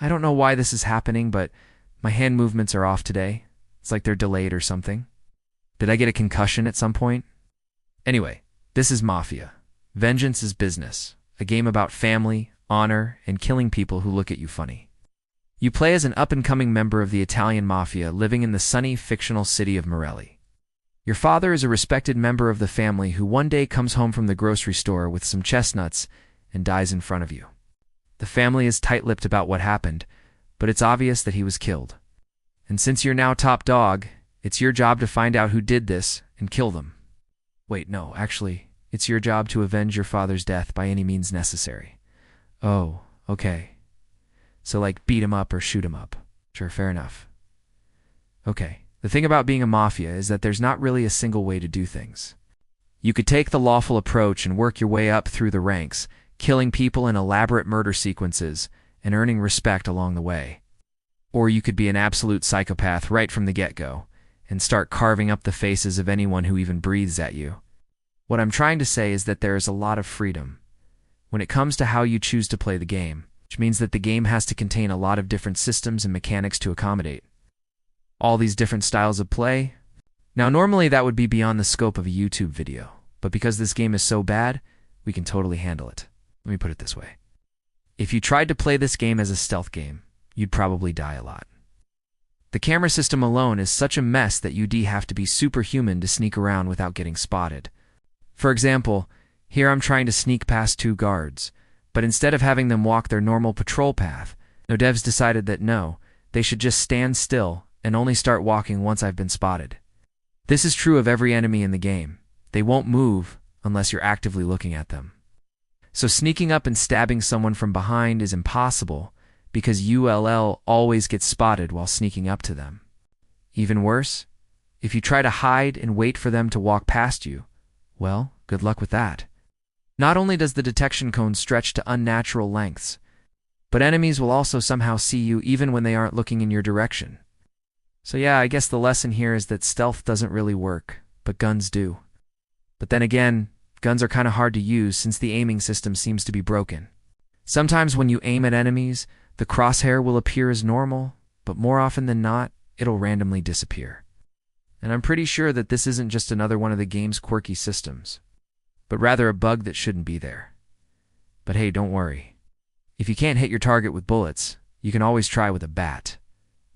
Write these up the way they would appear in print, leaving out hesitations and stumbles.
I don't know why this is happening, but my hand movements are off today. It's like they're delayed or something. Did I get a concussion at some point? Anyway, this is Mafia. Vengeance is business. A game about family, honor, and killing people who look at you funny. You play as an up-and-coming member of the Italian Mafia living in the sunny, fictional city of Morelli. Your father is a respected member of the family who one day comes home from the grocery store with some chestnuts and dies in front of you. The family is tight-lipped about what happened, but it's obvious that he was killed. And since you're now top dog, it's your job to find out who did this and kill them. Wait, no, actually, it's your job to avenge your father's death by any means necessary. Oh, okay. So like beat him up or shoot him up. Sure, fair enough. Okay, the thing about being a mafia is that there's not really a single way to do things. You could take the lawful approach and work your way up through the ranks, killing people in elaborate murder sequences and earning respect along the way. Or you could be an absolute psychopath right from the get-go and start carving up the faces of anyone who even breathes at you. What I'm trying to say is that there is a lot of freedom when it comes to how you choose to play the game, which means that the game has to contain a lot of different systems and mechanics to accommodate all these different styles of play. Now, normally that would be beyond the scope of a YouTube video, but because this game is so bad, we can totally handle it. Let me put it this way. If you tried to play this game as a stealth game, you'd probably die a lot. The camera system alone is such a mess that you'd have to be superhuman to sneak around without getting spotted. For example, here I'm trying to sneak past two guards, but instead of having them walk their normal patrol path, no devs decided that no, they should just stand still and only start walking once I've been spotted. This is true of every enemy in the game. They won't move unless you're actively looking at them. So sneaking up and stabbing someone from behind is impossible because ULL always gets spotted while sneaking up to them. Even worse, if you try to hide and wait for them to walk past you, well, good luck with that. Not only does the detection cone stretch to unnatural lengths, but enemies will also somehow see you even when they aren't looking in your direction. So yeah, I guess the lesson here is that stealth doesn't really work, but guns do. But then again, guns are kind of hard to use since the aiming system seems to be broken. Sometimes when you aim at enemies, the crosshair will appear as normal, but more often than not, it'll randomly disappear. And I'm pretty sure that this isn't just another one of the game's quirky systems, but rather a bug that shouldn't be there. But hey, don't worry. If you can't hit your target with bullets, you can always try with a bat.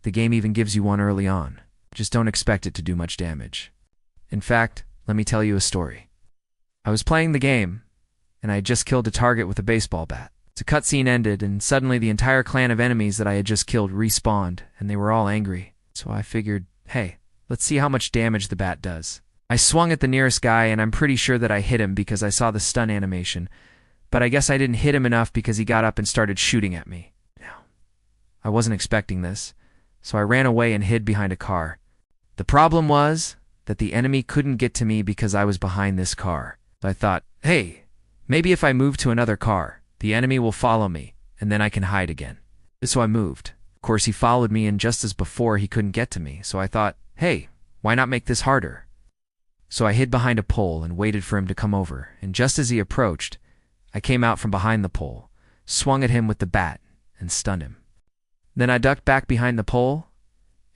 The game even gives you one early on. Just don't expect it to do much damage. In fact, let me tell you a story. I was playing the game, and I had just killed a target with a baseball bat. The cutscene ended, and suddenly the entire clan of enemies that I had just killed respawned, and they were all angry. So I figured, hey, let's see how much damage the bat does. I swung at the nearest guy, and I'm pretty sure that I hit him because I saw the stun animation, but I guess I didn't hit him enough because he got up and started shooting at me. Now, I wasn't expecting this, so I ran away and hid behind a car. The problem was that the enemy couldn't get to me because I was behind this car. So I thought, hey, maybe if I move to another car, the enemy will follow me, and then I can hide again. So I moved. Of course, he followed me, and just as before, he couldn't get to me, so I thought, hey, why not make this harder? So I hid behind a pole and waited for him to come over, and just as he approached, I came out from behind the pole, swung at him with the bat, and stunned him. Then I ducked back behind the pole,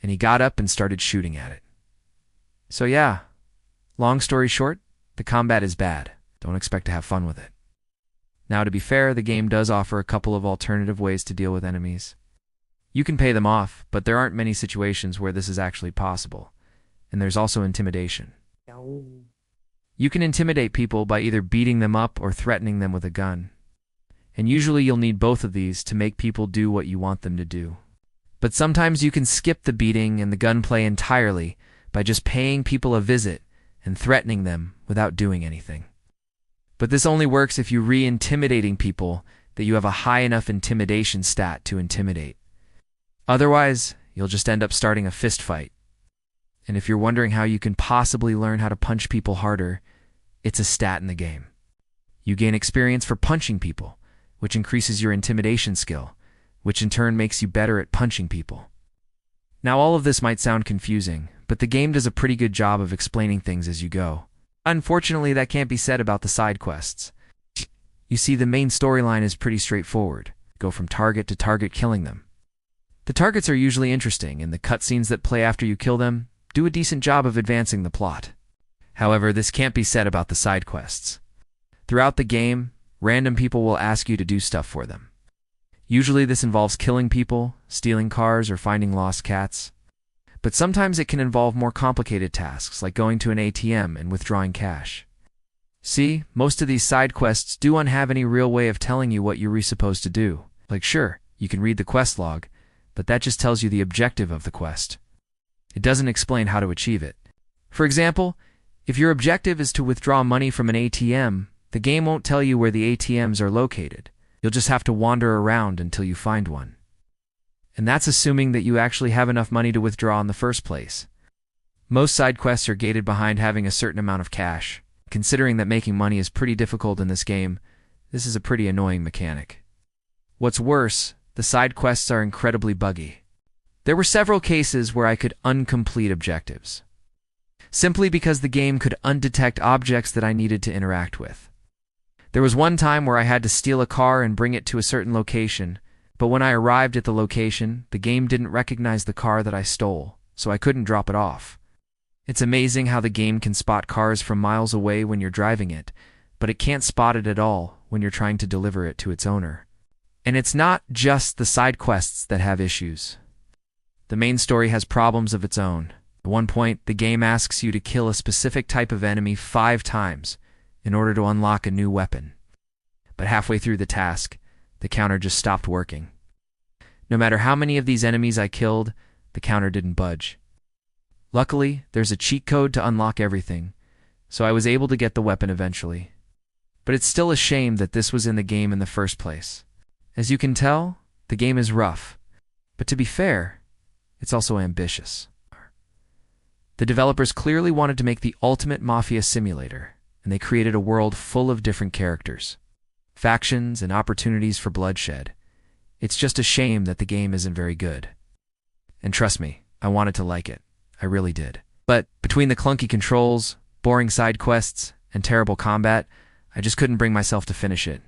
and he got up and started shooting at it. So yeah, long story short, the combat is bad. Don't expect to have fun with it. Now, to be fair, the game does offer a couple of alternative ways to deal with enemies. You can pay them off, but there aren't many situations where this is actually possible. And there's also intimidation. You can intimidate people by either beating them up or threatening them with a gun. And usually you'll need both of these to make people do what you want them to do. But sometimes you can skip the beating and the gunplay entirely by just paying people a visit and threatening them without doing anything. But this only works if you re-intimidating people that you have a high enough intimidation stat to intimidate. Otherwise, you'll just end up starting a fist fight. And if you're wondering how you can possibly learn how to punch people harder, it's a stat in the game. You gain experience for punching people, which increases your intimidation skill, which in turn makes you better at punching people. Now, all of this might sound confusing, but the game does a pretty good job of explaining things as you go. Unfortunately, that can't be said about the side quests. You see, the main storyline is pretty straightforward. Go from target to target killing them. The targets are usually interesting, and the cutscenes that play after you kill them do a decent job of advancing the plot. However, this can't be said about the side quests. Throughout the game, random people will ask you to do stuff for them. Usually this involves killing people, stealing cars, or finding lost cats. But sometimes it can involve more complicated tasks, like going to an ATM and withdrawing cash. See, most of these side quests don't have any real way of telling you what you're supposed to do. Like, sure, you can read the quest log, but that just tells you the objective of the quest. It doesn't explain how to achieve it. For example, if your objective is to withdraw money from an ATM, the game won't tell you where the ATMs are located. You'll just have to wander around until you find one. And that's assuming that you actually have enough money to withdraw in the first place. Most side quests are gated behind having a certain amount of cash. Considering that making money is pretty difficult in this game, this is a pretty annoying mechanic. What's worse, the side quests are incredibly buggy. There were several cases where I could uncomplete objectives, simply because the game could undetect objects that I needed to interact with. There was one time where I had to steal a car and bring it to a certain location, but when I arrived at the location, the game didn't recognize the car that I stole, so I couldn't drop it off. It's amazing how the game can spot cars from miles away when you're driving it, but it can't spot it at all when you're trying to deliver it to its owner. And it's not just the side quests that have issues. The main story has problems of its own. At one point, the game asks you to kill a specific type of enemy 5 times in order to unlock a new weapon. But halfway through the task, the counter just stopped working. No matter how many of these enemies I killed, the counter didn't budge. Luckily, there's a cheat code to unlock everything, so I was able to get the weapon eventually. But it's still a shame that this was in the game in the first place. As you can tell, the game is rough, but to be fair, it's also ambitious. The developers clearly wanted to make the ultimate Mafia simulator, and they created a world full of different characters, factions, and opportunities for bloodshed. It's just a shame that the game isn't very good. And trust me, I wanted to like it. I really did. But between the clunky controls, boring side quests, and terrible combat, I just couldn't bring myself to finish it.